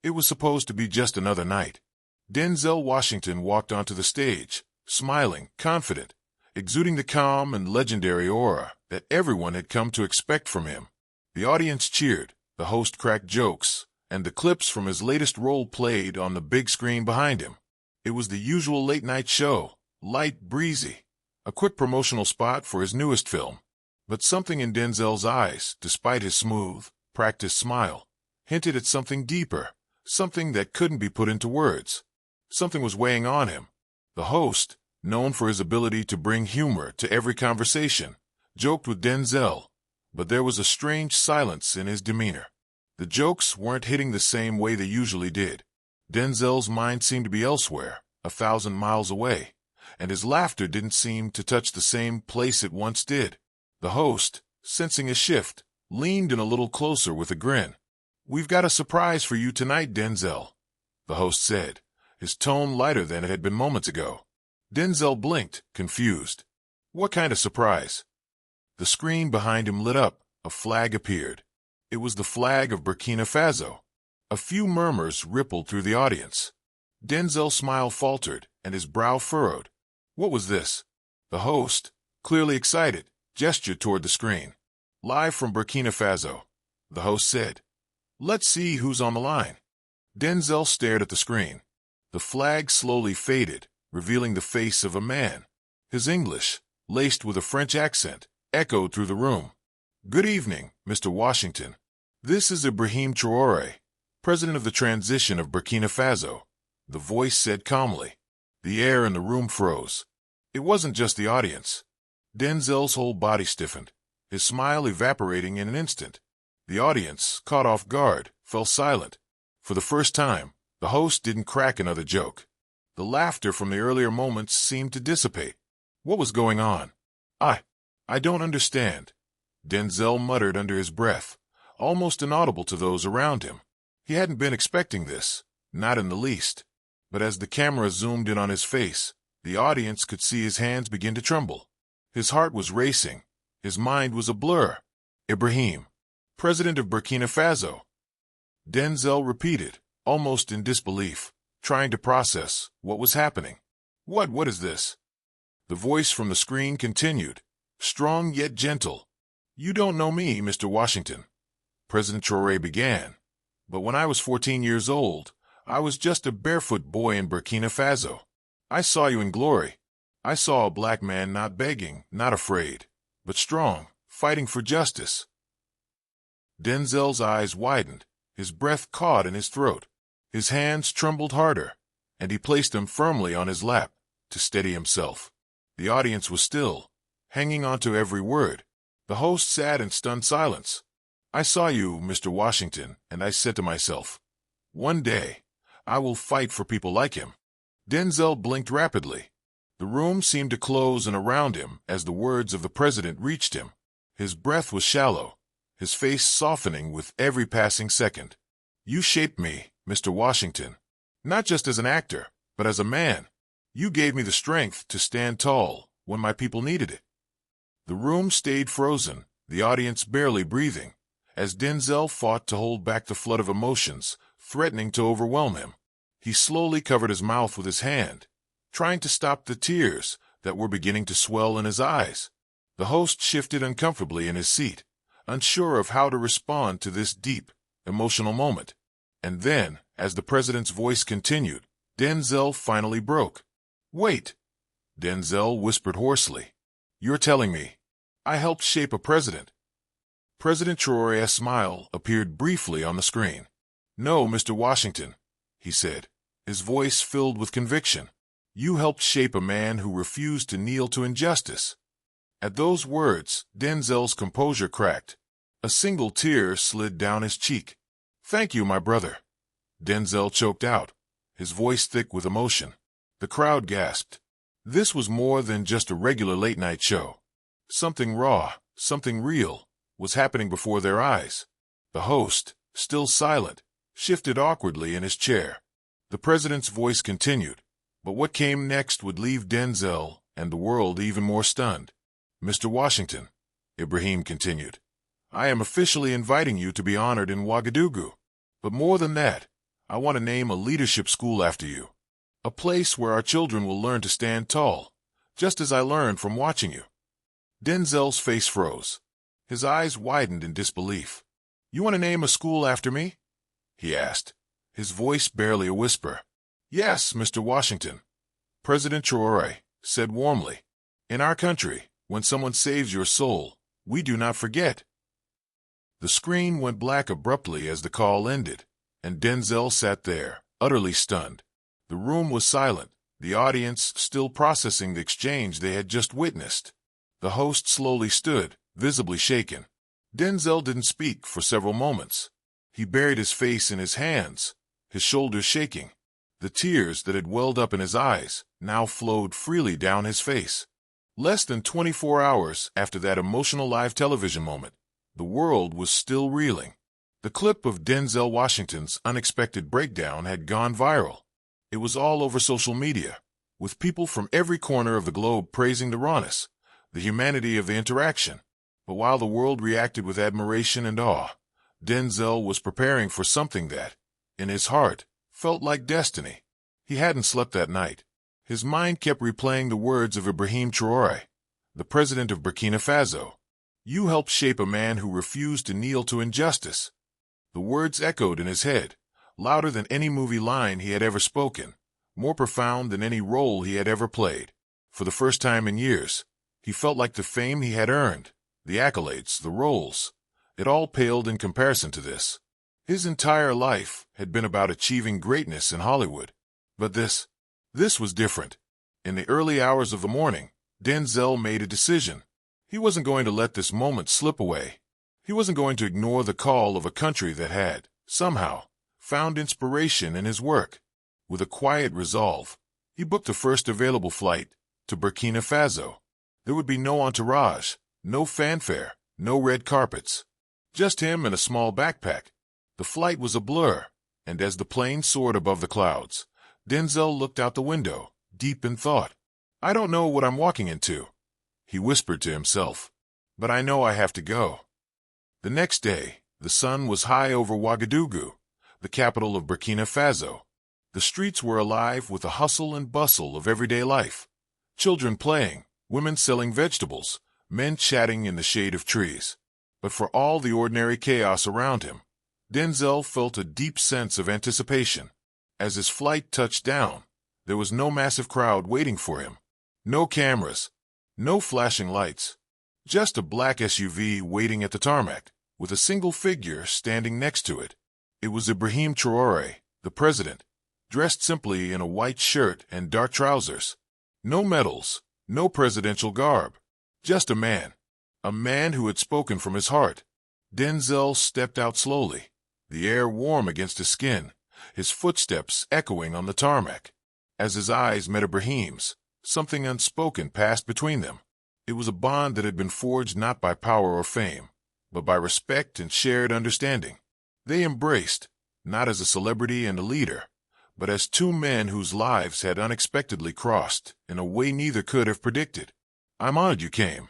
It was supposed to be just another night. Denzel Washington walked onto the stage, smiling, confident, exuding the calm and legendary aura that everyone had come to expect from him. The audience cheered, the host cracked jokes, and the clips from his latest role played on the big screen behind him. It was the usual late-night show, light, breezy, a quick promotional spot for his newest film. But something in Denzel's eyes, despite his smooth, practiced smile, hinted at something deeper, something that couldn't be put into words. Something was weighing on him. The host, known for his ability to bring humor to every conversation, joked with Denzel, but there was a strange silence in his demeanor. The jokes weren't hitting the same way they usually did. Denzel's mind seemed to be elsewhere, 1,000 miles away, and his laughter didn't seem to touch the same place it once did. The host, sensing a shift, leaned in a little closer with a grin. "We've got a surprise for you tonight, Denzel," the host said, his tone lighter than it had been moments ago. Denzel blinked, confused. What kind of surprise? The screen behind him lit up. A flag appeared. It was the flag of Burkina Faso. A few murmurs rippled through the audience. Denzel's smile faltered, and his brow furrowed. What was this? The host, clearly excited, gestured toward the screen. "Live from Burkina Faso," the host said. "Let's see who's on the line." Denzel stared at the screen. The flag slowly faded, revealing the face of a man. His English, laced with a French accent, echoed through the room. "Good evening, Mr. Washington. This is Ibrahim Traoré, President of the Transition of Burkina Faso," the voice said calmly. The air in the room froze. It wasn't just the audience. Denzel's whole body stiffened, his smile evaporating in an instant. The audience, caught off guard, fell silent. For the first time, the host didn't crack another joke. The laughter from the earlier moments seemed to dissipate. What was going on? I don't understand," Denzel muttered under his breath, almost inaudible to those around him. He hadn't been expecting this, not in the least. But as the camera zoomed in on his face, the audience could see his hands begin to tremble. His heart was racing. His mind was a blur. "Ibrahim, President of Burkina Faso," Denzel repeated, almost in disbelief, trying to process what was happening. What is this?" The voice from the screen continued, strong yet gentle. "You don't know me, Mr. Washington," President Traoré began. "But when I was 14 years old, I was just a barefoot boy in Burkina Faso. I saw you in glory. I saw a black man not begging, not afraid, but strong, fighting for justice." Denzel's eyes widened, his breath caught in his throat. His hands trembled harder, and he placed them firmly on his lap to steady himself. The audience was still, hanging on to every word. The host sat in stunned silence. "I saw you, Mr. Washington, and I said to myself, one day, I will fight for people like him." Denzel blinked rapidly. The room seemed to close in around him as the words of the president reached him. His breath was shallow, his face softening with every passing second. "You shaped me, Mr. Washington, not just as an actor, but as a man. You gave me the strength to stand tall when my people needed it." The room stayed frozen, the audience barely breathing, as Denzel fought to hold back the flood of emotions threatening to overwhelm him. He slowly covered his mouth with his hand, trying to stop the tears that were beginning to swell in his eyes. The host shifted uncomfortably in his seat, unsure of how to respond to this deep, emotional moment. And then, as the president's voice continued, Denzel finally broke. "Wait," Denzel whispered hoarsely. "You're telling me I helped shape a president?" President Traoré's smile appeared briefly on the screen. "No, Mr. Washington," he said, his voice filled with conviction. "You helped shape a man who refused to kneel to injustice." At those words, Denzel's composure cracked. A single tear slid down his cheek. "Thank you, my brother," Denzel choked out, his voice thick with emotion. The crowd gasped. This was more than just a regular late-night show. Something raw, something real, was happening before their eyes. The host, still silent, shifted awkwardly in his chair. The president's voice continued, but what came next would leave Denzel and the world even more stunned. "Mr. Washington," Ibrahim continued, "I am officially inviting you to be honored in Ouagadougou. But more than that, I want to name a leadership school after you. A place where our children will learn to stand tall, just as I learned from watching you." Denzel's face froze. His eyes widened in disbelief. "You want to name a school after me?" he asked, his voice barely a whisper. "Yes, Mr. Washington," President Traoré said warmly. "In our country, when someone saves your soul, we do not forget." The screen went black abruptly as the call ended, and Denzel sat there, utterly stunned. The room was silent, the audience still processing the exchange they had just witnessed. The host slowly stood, visibly shaken. Denzel didn't speak for several moments. He buried his face in his hands, his shoulders shaking. The tears that had welled up in his eyes now flowed freely down his face. Less than 24 hours after that emotional live television moment, the world was still reeling. The clip of Denzel Washington's unexpected breakdown had gone viral. It was all over social media, with people from every corner of the globe praising the rawness, the humanity of the interaction. But while the world reacted with admiration and awe, Denzel was preparing for something that, in his heart, felt like destiny. He hadn't slept that night. His mind kept replaying the words of Ibrahim Traoré, the president of Burkina Faso. "You helped shape a man who refused to kneel to injustice." The words echoed in his head, louder than any movie line he had ever spoken, more profound than any role he had ever played. For the first time in years, he felt like the fame he had earned, the accolades, the roles, it all paled in comparison to this. His entire life had been about achieving greatness in Hollywood. But this was different. In the early hours of the morning, Denzel made a decision. He wasn't going to let this moment slip away. He wasn't going to ignore the call of a country that had, somehow, found inspiration in his work. With a quiet resolve, he booked the first available flight to Burkina Faso. There would be no entourage, no fanfare, no red carpets. Just him and a small backpack. The flight was a blur, and as the plane soared above the clouds, Denzel looked out the window, deep in thought. "I don't know what I'm walking into," he whispered to himself, "but I know I have to go." The next day, the sun was high over Ouagadougou, the capital of Burkina Faso. The streets were alive with the hustle and bustle of everyday life. Children playing, women selling vegetables, men chatting in the shade of trees. But for all the ordinary chaos around him, Denzel felt a deep sense of anticipation. As his flight touched down, there was no massive crowd waiting for him. No cameras, no flashing lights. Just a black SUV waiting at the tarmac, with a single figure standing next to it. It was Ibrahim Traoré, the president, dressed simply in a white shirt and dark trousers. No medals, no presidential garb. Just a man who had spoken from his heart. Denzel stepped out slowly, the air warm against his skin, his footsteps echoing on the tarmac. As his eyes met Ibrahim's, something unspoken passed between them. It was a bond that had been forged not by power or fame, but by respect and shared understanding. They embraced, not as a celebrity and a leader, but as two men whose lives had unexpectedly crossed in a way neither could have predicted. "I'm honored you came,"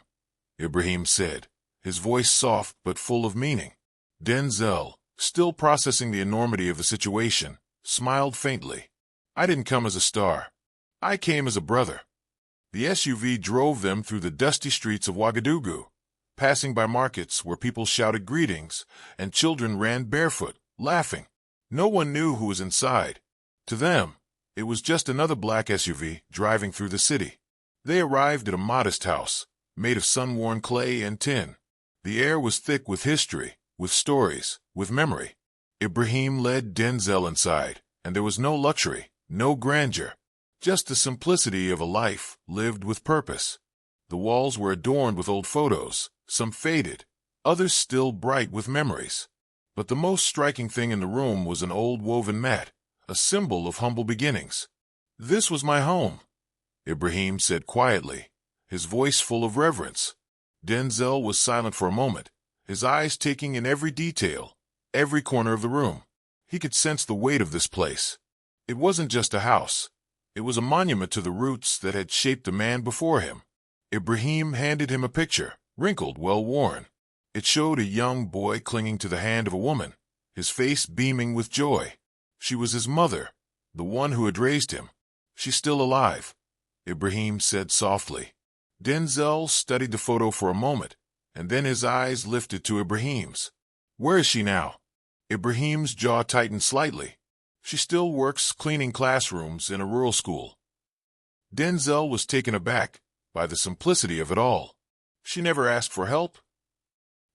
Ibrahim said, his voice soft but full of meaning. Denzel, still processing the enormity of the situation, smiled faintly. "I didn't come as a star. I came as a brother." The SUV drove them through the dusty streets of Ouagadougou, passing by markets where people shouted greetings and children ran barefoot, laughing. No one knew who was inside. To them, it was just another black SUV driving through the city. They arrived at a modest house, made of sun-worn clay and tin. The air was thick with history, with stories, with memory. Ibrahim led Denzel inside, and there was no luxury, no grandeur, just the simplicity of a life lived with purpose. The walls were adorned with old photos, some faded, others still bright with memories. But the most striking thing in the room was an old woven mat, a symbol of humble beginnings. "This was my home," Ibrahim said quietly, his voice full of reverence. Denzel was silent for a moment, his eyes taking in every detail, every corner of the room. He could sense the weight of this place. It wasn't just a house. It was a monument to the roots that had shaped the man before him. Ibrahim handed him a picture, wrinkled, well-worn. It showed a young boy clinging to the hand of a woman, his face beaming with joy. She was his mother, the one who had raised him. She's still alive, Ibrahim said softly. Denzel studied the photo for a moment, and then his eyes lifted to Ibrahim's. Where is she now? Ibrahim's jaw tightened slightly. She still works cleaning classrooms in a rural school. Denzel was taken aback by the simplicity of it all. She never asked for help?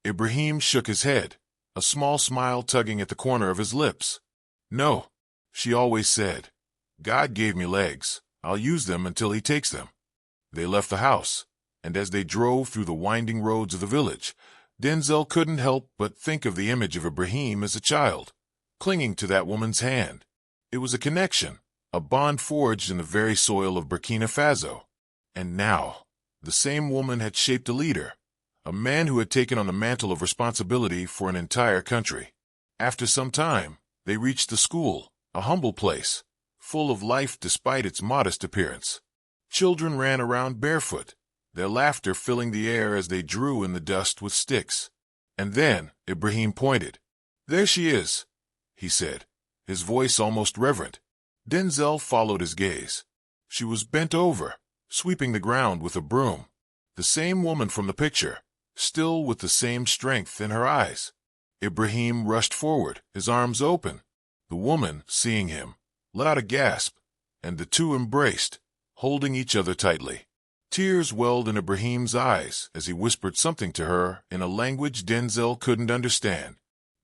Ibrahim shook his head, a small smile tugging at the corner of his lips. No, she always said, God gave me legs. I'll use them until he takes them. They left the house, and as they drove through the winding roads of the village, Denzel couldn't help but think of the image of Ibrahim as a child, clinging to that woman's hand. It was a connection, a bond forged in the very soil of Burkina Faso. And now, the same woman had shaped a leader, a man who had taken on the mantle of responsibility for an entire country. After some time, they reached the school, a humble place, full of life despite its modest appearance. Children ran around barefoot, their laughter filling the air as they drew in the dust with sticks. And then Ibrahim pointed. There she is, he said, his voice almost reverent. Denzel followed his gaze. She was bent over, sweeping the ground with a broom. The same woman from the picture, still with the same strength in her eyes. Ibrahim rushed forward, his arms open. The woman, seeing him, let out a gasp, and the two embraced, holding each other tightly. Tears welled in Ibrahim's eyes as he whispered something to her in a language Denzel couldn't understand.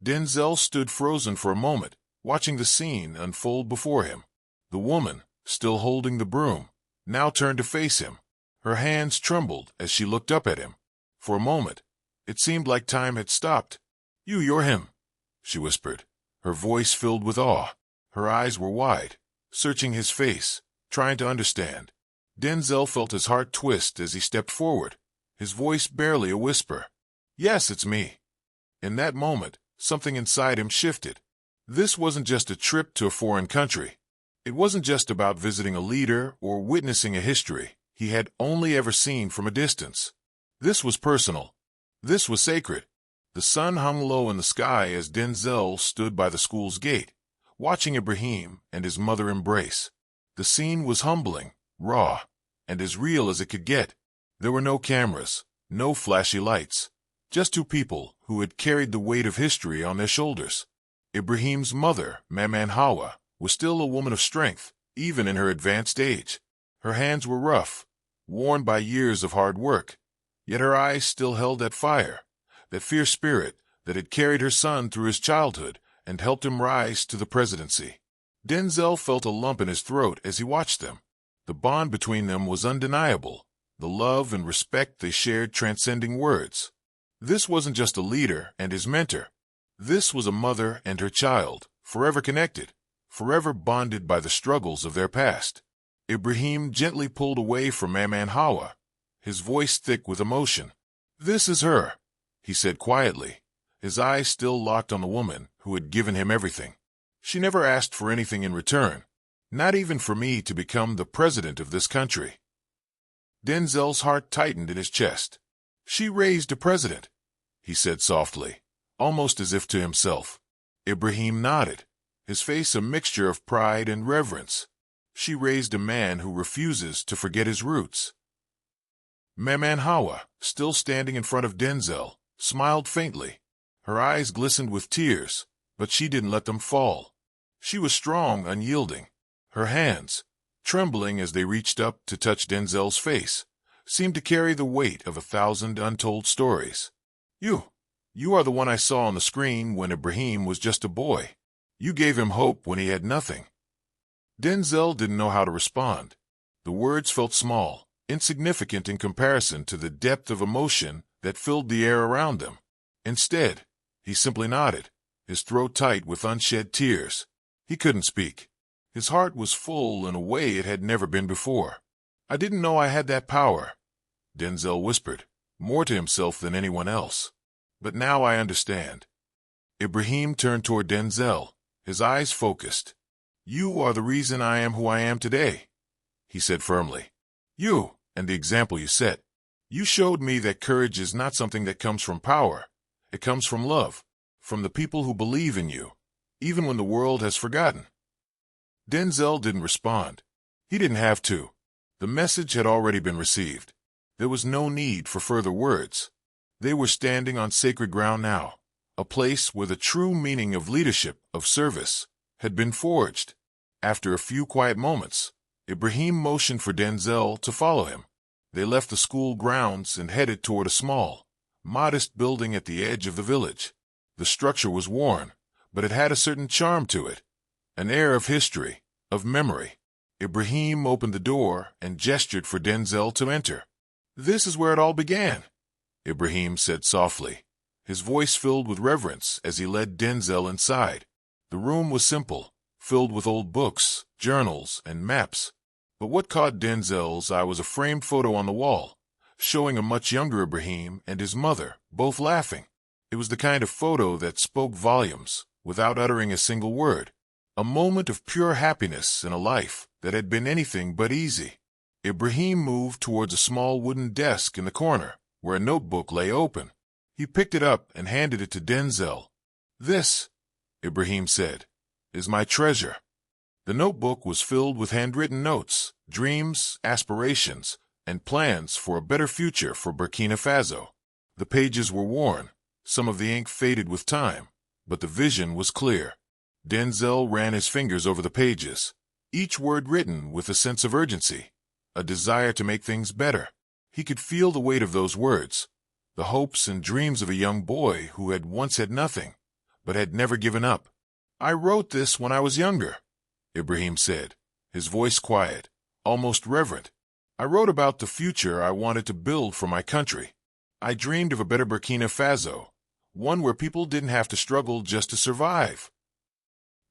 Denzel stood frozen for a moment, watching the scene unfold before him. The woman, still holding the broom, now turned to face him. Her hands trembled as she looked up at him. For a moment, it seemed like time had stopped. You're him, she whispered, her voice filled with awe. Her eyes were wide, searching his face, trying to understand. Denzel felt his heart twist as he stepped forward, his voice barely a whisper. Yes, it's me. In that moment, something inside him shifted. This wasn't just a trip to a foreign country. It wasn't just about visiting a leader or witnessing a history he had only ever seen from a distance. This was personal. This was sacred. The sun hung low in the sky as Denzel stood by the school's gate, watching Ibrahim and his mother embrace. The scene was humbling, raw, and as real as it could get. There were no cameras, no flashy lights, just two people who had carried the weight of history on their shoulders. Ibrahim's mother, Maman Hawa, was still a woman of strength, even in her advanced age. Her hands were rough, worn by years of hard work, yet her eyes still held that fire, that fierce spirit that had carried her son through his childhood and helped him rise to the presidency. Denzel felt a lump in his throat as he watched them. The bond between them was undeniable, the love and respect they shared transcending words. This wasn't just a leader and his mentor. This was a mother and her child, forever connected, forever bonded by the struggles of their past. Ibrahim gently pulled away from Maman Hawa, his voice thick with emotion. This is her, he said quietly, his eyes still locked on the woman who had given him everything. She never asked for anything in return, not even for me to become the president of this country. Denzel's heart tightened in his chest. She raised a president, he said softly, almost as if to himself. Ibrahim nodded, his face a mixture of pride and reverence. She raised a man who refuses to forget his roots. Maman Hawa, still standing in front of Denzel, smiled faintly. Her eyes glistened with tears, but she didn't let them fall. She was strong, unyielding. Her hands, trembling as they reached up to touch Denzel's face, seemed to carry the weight of 1,000 untold stories. You are the one I saw on the screen when Ibrahim was just a boy. You gave him hope when he had nothing. Denzel didn't know how to respond. The words felt small, insignificant in comparison to the depth of emotion that filled the air around them. Instead, he simply nodded, his throat tight with unshed tears. He couldn't speak. His heart was full in a way it had never been before. I didn't know I had that power, Denzel whispered, more to himself than anyone else. But now I understand. Ibrahim turned toward Denzel, his eyes focused. You are the reason I am who I am today, he said firmly. You, and the example you set. You showed me that courage is not something that comes from power. It comes from love, from the people who believe in you. even when the world has forgotten. Denzel didn't respond. He didn't have to. The message had already been received. There was no need for further words. They were standing on sacred ground now, a place where the true meaning of leadership, of service, had been forged. After a few quiet moments, Ibrahim motioned for Denzel to follow him. They left the school grounds and headed toward a small, modest building at the edge of the village. The structure was worn, but it had a certain charm to it, an air of history, of memory. Ibrahim opened the door and gestured for Denzel to enter. "This is where it all began," Ibrahim said softly, his voice filled with reverence as he led Denzel inside. The room was simple, filled with old books, journals, and maps. But what caught Denzel's eye was a framed photo on the wall, showing a much younger Ibrahim and his mother, both laughing. It was the kind of photo that spoke volumes, without uttering a single word. A moment of pure happiness in a life that had been anything but easy. Ibrahim moved towards a small wooden desk in the corner, where a notebook lay open. He picked it up and handed it to Denzel. "This," Ibrahim said, "is my treasure." The notebook was filled with handwritten notes, dreams, aspirations, and plans for a better future for Burkina Faso. The pages were worn, some of the ink faded with time, but the vision was clear. Denzel ran his fingers over the pages, each word written with a sense of urgency, a desire to make things better. He could feel the weight of those words, the hopes and dreams of a young boy who had once had nothing, but had never given up. "I wrote this when I was younger," Ibrahim said, his voice quiet, almost reverent. "I wrote about the future I wanted to build for my country. I dreamed of a better Burkina Faso, one where people didn't have to struggle just to survive."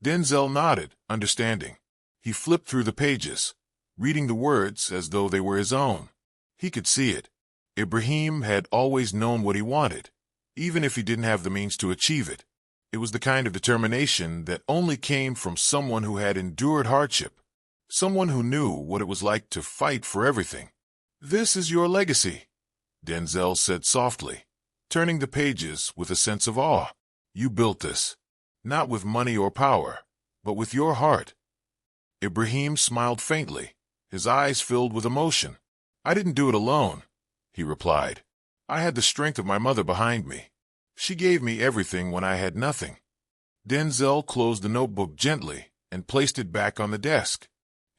Denzel nodded, understanding. He flipped through the pages, reading the words as though they were his own. He could see it. Ibrahim had always known what he wanted, even if he didn't have the means to achieve it. It was the kind of determination that only came from someone who had endured hardship, someone who knew what it was like to fight for everything. "This is your legacy," Denzel said softly, turning the pages with a sense of awe. "You built this, not with money or power, but with your heart." Ibrahim smiled faintly, his eyes filled with emotion. "I didn't do it alone," he replied. "I had the strength of my mother behind me. She gave me everything when I had nothing." Denzel closed the notebook gently and placed it back on the desk.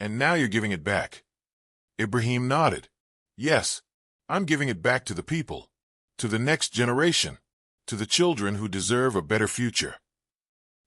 "And now you're giving it back." Ibrahim nodded. "Yes, I'm giving it back to the people, to the next generation, to the children who deserve a better future."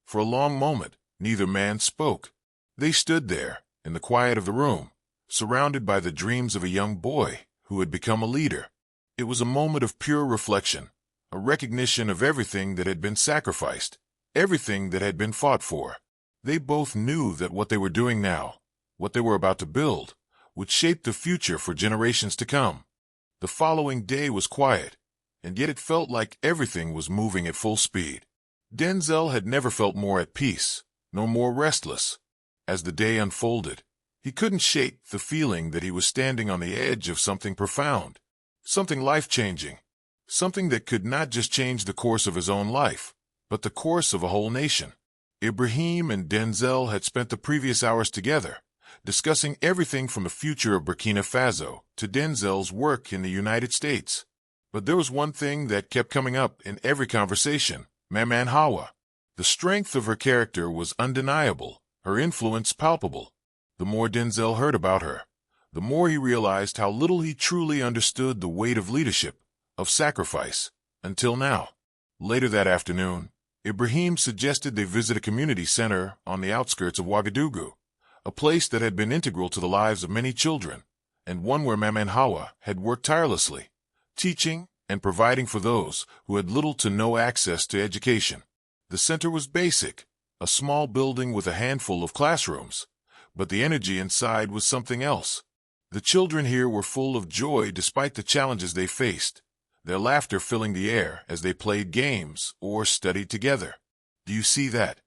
For a long moment, neither man spoke. They stood there, in the quiet of the room, surrounded by the dreams of a young boy who had become a leader. It was a moment of pure reflection, a recognition of everything that had been sacrificed, everything that had been fought for. They both knew that what they were doing now, what they were about to build, would shape the future for generations to come. The following day was quiet, and yet it felt like everything was moving at full speed. Denzel had never felt more at peace, nor more restless. As the day unfolded, he couldn't shake the feeling that he was standing on the edge of something profound, something life-changing, something that could not just change the course of his own life, but the course of a whole nation. Ibrahim and Denzel had spent the previous hours together, discussing everything from the future of Burkina Faso to Denzel's work in the United States. But there was one thing that kept coming up in every conversation: Maman Hawa. The strength of her character was undeniable, her influence palpable. The more Denzel heard about her, the more he realized how little he truly understood the weight of leadership, of sacrifice, until now. Later that afternoon, Ibrahim suggested they visit a community center on the outskirts of Ouagadougou, a place that had been integral to the lives of many children, and one where Maman Hawa had worked tirelessly, teaching and providing for those who had little to no access to education. The center was basic, a small building with a handful of classrooms, but the energy inside was something else. The children here were full of joy despite the challenges they faced, their laughter filling the air as they played games or studied together. "Do you see that?"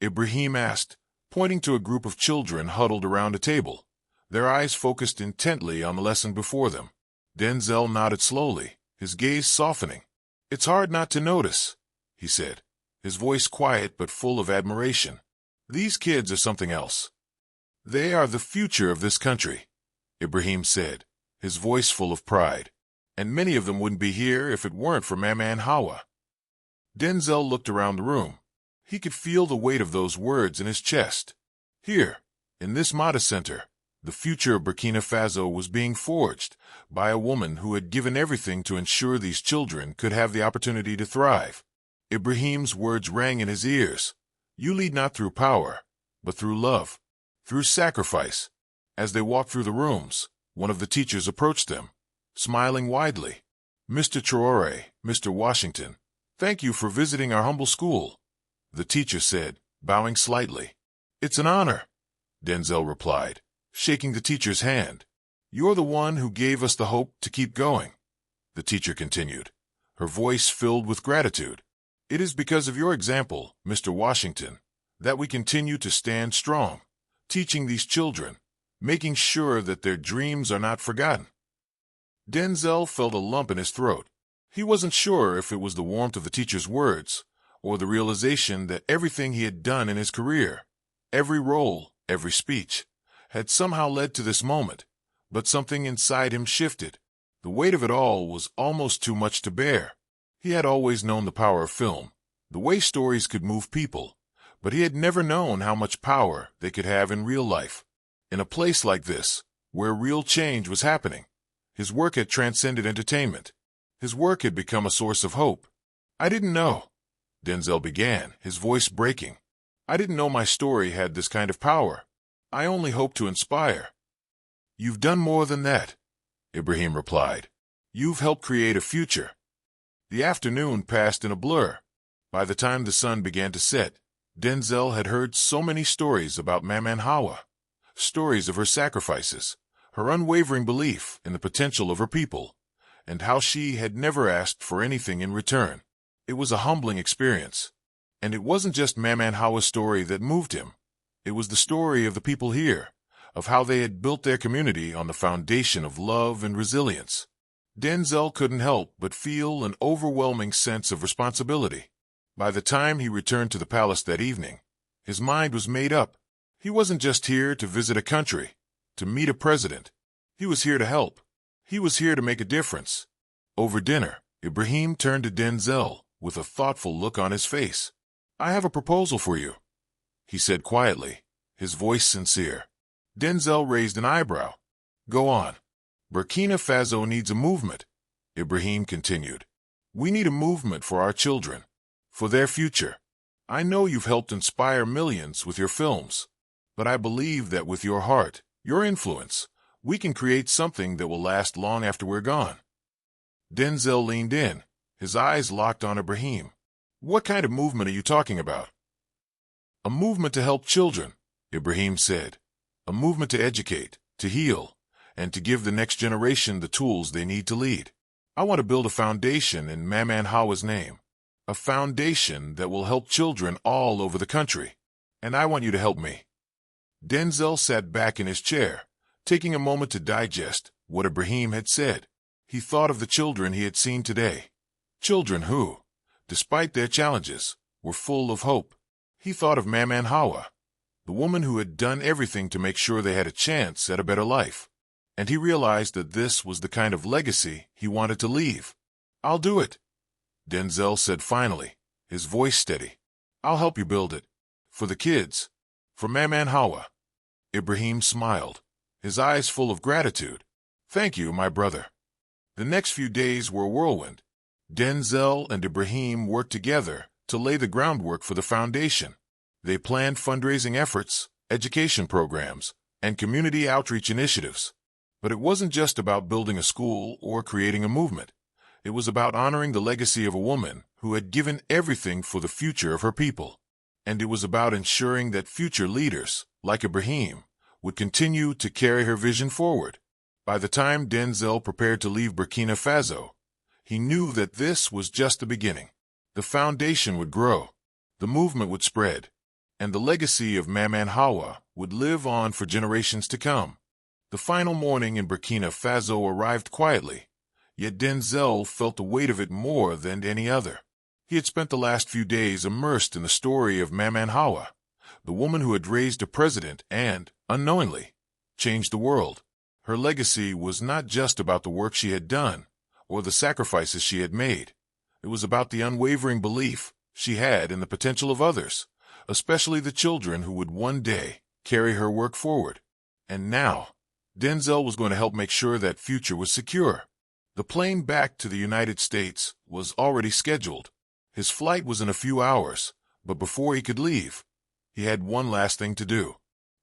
Ibrahim asked, pointing to a group of children huddled around a table, their eyes focused intently on the lesson before them. Denzel nodded slowly, his gaze softening. "It's hard not to notice," he said, his voice quiet but full of admiration. "These kids are something else. They are the future of this country," Ibrahim said, his voice full of pride. "And many of them wouldn't be here if it weren't for Mama Hawa." Denzel looked around the room. He could feel the weight of those words in his chest. Here, in this Mata Center, the future of Burkina Faso was being forged by a woman who had given everything to ensure these children could have the opportunity to thrive. Ibrahim's words rang in his ears. "You lead not through power, but through love, through sacrifice." As they walked through the rooms, one of the teachers approached them, smiling widely. "Mr. Traoré, Mr. Washington, thank you for visiting our humble school," the teacher said, bowing slightly. "It's an honor," Denzel replied, shaking the teacher's hand. "You're the one who gave us the hope to keep going," the teacher continued, her voice filled with gratitude. "It is because of your example, Mr. Washington, that we continue to stand strong, teaching these children, making sure that their dreams are not forgotten." Denzel felt a lump in his throat. He wasn't sure if it was the warmth of the teacher's words or the realization that everything he had done in his career, every role, every speech, had somehow led to this moment, but something inside him shifted. The weight of it all was almost too much to bear. He had always known the power of film, the way stories could move people, but he had never known how much power they could have in real life. In a place like this, where real change was happening, his work had transcended entertainment. His work had become a source of hope. "I didn't know," Denzel began, his voice breaking. "I didn't know my story had this kind of power. I only hoped to inspire." "You've done more than that," Ibrahim replied. "You've helped create a future." The afternoon passed in a blur. By the time the sun began to set, Denzel had heard so many stories about Mama Hawa, stories of her sacrifices, her unwavering belief in the potential of her people, and how she had never asked for anything in return. It was a humbling experience. And it wasn't just Mama Hawa's story that moved him. It was the story of the people here, of how they had built their community on the foundation of love and resilience. Denzel couldn't help but feel an overwhelming sense of responsibility. By the time he returned to the palace that evening, his mind was made up. He wasn't just here to visit a country, to meet a president. He was here to help. He was here to make a difference. Over dinner, Ibrahim turned to Denzel with a thoughtful look on his face. "I have a proposal for you," he said quietly, his voice sincere. Denzel raised an eyebrow. "Go on." "Burkina Faso needs a movement," Ibrahim continued. "We need a movement for our children, for their future. I know you've helped inspire millions with your films, but I believe that with your heart, your influence, we can create something that will last long after we're gone." Denzel leaned in, his eyes locked on Ibrahim. "What kind of movement are you talking about?" "A movement to help children," Ibrahim said. "A movement to educate, to heal, and to give the next generation the tools they need to lead. I want to build a foundation in Mama Hawa's name, a foundation that will help children all over the country. And I want you to help me." Denzel sat back in his chair, taking a moment to digest what Ibrahim had said. He thought of the children he had seen today, children who, despite their challenges, were full of hope. He thought of Mama Hawa, the woman who had done everything to make sure they had a chance at a better life. And he realized that this was the kind of legacy he wanted to leave. "I'll do it," Denzel said finally, his voice steady. "I'll help you build it. For the kids. For Mama Hawa." Ibrahim smiled, his eyes full of gratitude. "Thank you, my brother." The next few days were a whirlwind. Denzel and Ibrahim worked together to lay the groundwork for the foundation. They planned fundraising efforts, education programs, and community outreach initiatives. But it wasn't just about building a school or creating a movement. It was about honoring the legacy of a woman who had given everything for the future of her people. And it was about ensuring that future leaders, like Ibrahim, would continue to carry her vision forward. By the time Denzel prepared to leave Burkina Faso, he knew that this was just the beginning. The foundation would grow, the movement would spread, and the legacy of Mama Hawa would live on for generations to come. The final morning in Burkina Faso arrived quietly, yet Denzel felt the weight of it more than any other. He had spent the last few days immersed in the story of Maman Hawa, the woman who had raised a president and, unknowingly, changed the world. Her legacy was not just about the work she had done or the sacrifices she had made. It was about the unwavering belief she had in the potential of others, especially the children who would one day carry her work forward. And now, Denzel was going to help make sure that future was secure. The plane back to the United States was already scheduled. His flight was in a few hours, but before he could leave, he had one last thing to do.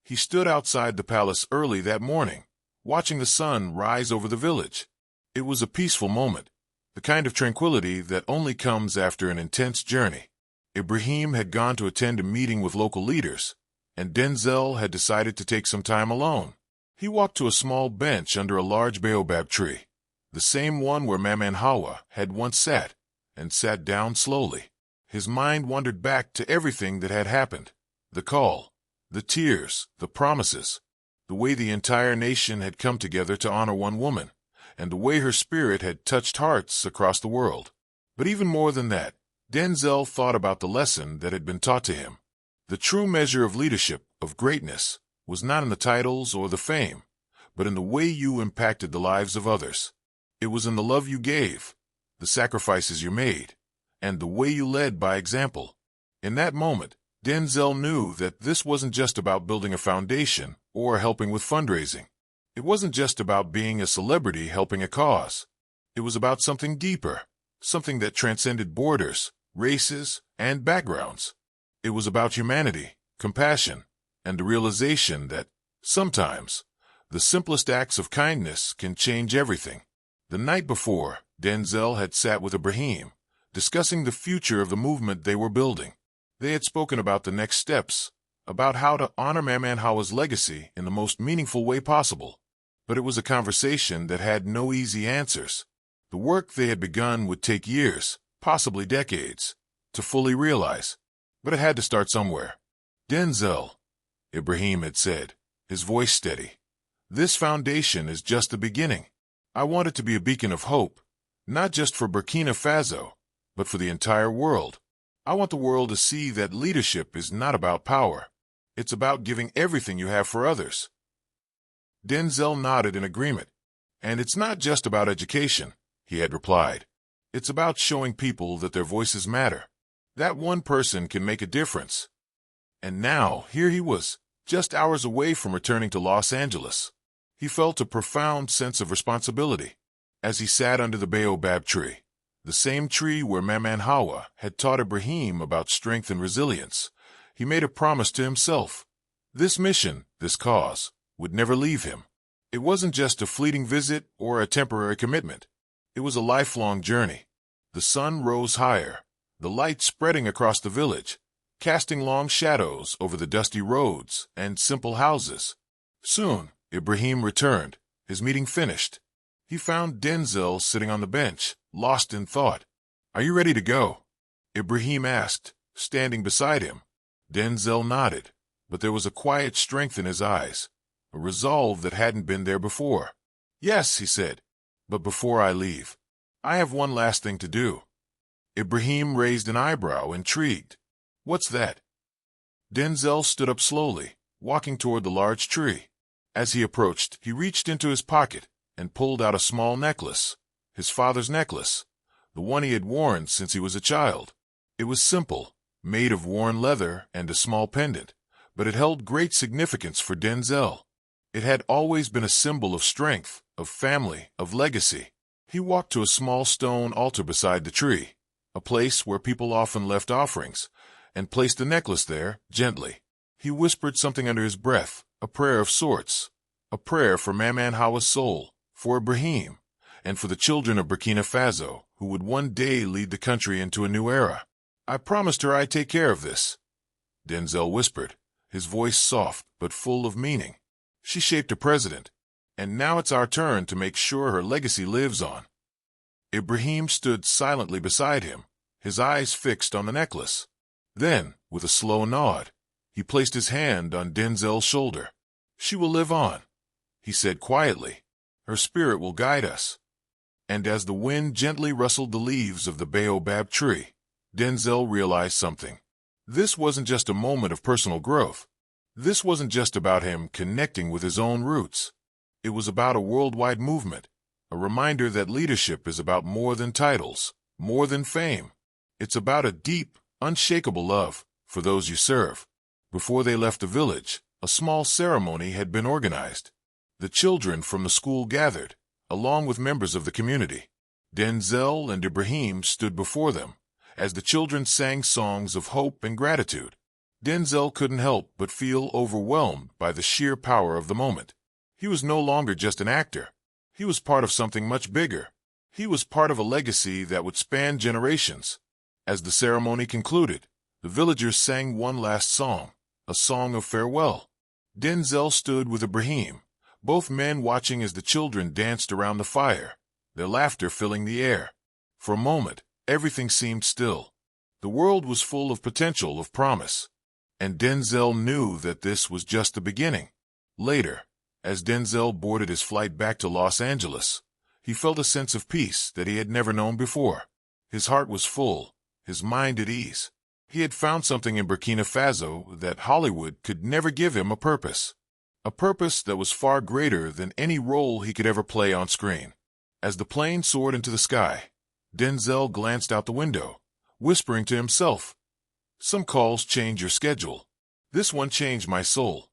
He stood outside the palace early that morning, watching the sun rise over the village. It was a peaceful moment, the kind of tranquility that only comes after an intense journey. Ibrahim had gone to attend a meeting with local leaders, and Denzel had decided to take some time alone. He walked to a small bench under a large baobab tree, the same one where Maman Hawa had once sat, and sat down slowly. His mind wandered back to everything that had happened: the call, the tears, the promises, the way the entire nation had come together to honor one woman, and the way her spirit had touched hearts across the world. But even more than that, Denzel thought about the lesson that had been taught to him. The true measure of leadership, of greatness, was not in the titles or the fame, but in the way you impacted the lives of others. It was in the love you gave, the sacrifices you made, and the way you led by example. In that moment, Denzel knew that this wasn't just about building a foundation or helping with fundraising. It wasn't just about being a celebrity helping a cause. It was about something deeper, something that transcended borders, races, and backgrounds. It was about humanity, compassion, and the realization that, sometimes, the simplest acts of kindness can change everything. The night before, Denzel had sat with Ibrahim, discussing the future of the movement they were building. They had spoken about the next steps, about how to honor Maman Hawa's legacy in the most meaningful way possible. But it was a conversation that had no easy answers. The work they had begun would take years, possibly decades, to fully realize. But it had to start somewhere. Denzel, Ibrahim had said, his voice steady, this foundation is just the beginning. I want it to be a beacon of hope, not just for Burkina Faso, but for the entire world. I want the world to see that leadership is not about power. It's about giving everything you have for others. Denzel nodded in agreement. And it's not just about education, he had replied. It's about showing people that their voices matter. That one person can make a difference. And now, here he was, just hours away from returning to Los Angeles. He felt a profound sense of responsibility. As he sat under the baobab tree, the same tree where Maman Hawa had taught Ibrahim about strength and resilience, he made a promise to himself. This mission, this cause, would never leave him. It wasn't just a fleeting visit or a temporary commitment. It was a lifelong journey. The sun rose higher, the light spreading across the village, casting long shadows over the dusty roads and simple houses. Soon, Ibrahim returned, his meeting finished. He found Denzel sitting on the bench, lost in thought. "Are you ready to go?" Ibrahim asked, standing beside him. Denzel nodded, but there was a quiet strength in his eyes, a resolve that hadn't been there before. "Yes," he said, "but before I leave, I have one last thing to do." Ibrahim raised an eyebrow, intrigued. "What's that?" Denzel stood up slowly, walking toward the large tree. As he approached, he reached into his pocket and pulled out a small necklace, his father's necklace, the one he had worn since he was a child. It was simple, made of worn leather and a small pendant, but it held great significance for Denzel. It had always been a symbol of strength, of family, of legacy. He walked to a small stone altar beside the tree, a place where people often left offerings, and placed the necklace there, gently. He whispered something under his breath, a prayer of sorts, a prayer for Maman Hawa's soul, for Ibrahim, and for the children of Burkina Faso, who would one day lead the country into a new era. "I promised her I'd take care of this," Denzel whispered, his voice soft but full of meaning. "She shaped a president, and now it's our turn to make sure her legacy lives on." Ibrahim stood silently beside him, his eyes fixed on the necklace. Then, with a slow nod, he placed his hand on Denzel's shoulder. "She will live on," he said quietly. "Her spirit will guide us." And as the wind gently rustled the leaves of the baobab tree, Denzel realized something. This wasn't just a moment of personal growth. This wasn't just about him connecting with his own roots. It was about a worldwide movement, a reminder that leadership is about more than titles, more than fame. It's about a deep, unshakable love for those you serve. Before they left the village, a small ceremony had been organized. The children from the school gathered, along with members of the community. Denzel and Ibrahim stood before them, as the children sang songs of hope and gratitude. Denzel couldn't help but feel overwhelmed by the sheer power of the moment. He was no longer just an actor. He was part of something much bigger. He was part of a legacy that would span generations. As the ceremony concluded, the villagers sang one last song, a song of farewell. Denzel stood with Ibrahim, both men watching as the children danced around the fire, their laughter filling the air. For a moment, everything seemed still. The world was full of potential, of promise. And Denzel knew that this was just the beginning. Later, as Denzel boarded his flight back to Los Angeles, he felt a sense of peace that he had never known before. His heart was full, his mind at ease. He had found something in Burkina Faso that Hollywood could never give him: a purpose that was far greater than any role he could ever play on screen. As the plane soared into the sky, Denzel glanced out the window, whispering to himself, "Some calls change your schedule. This one changed my soul."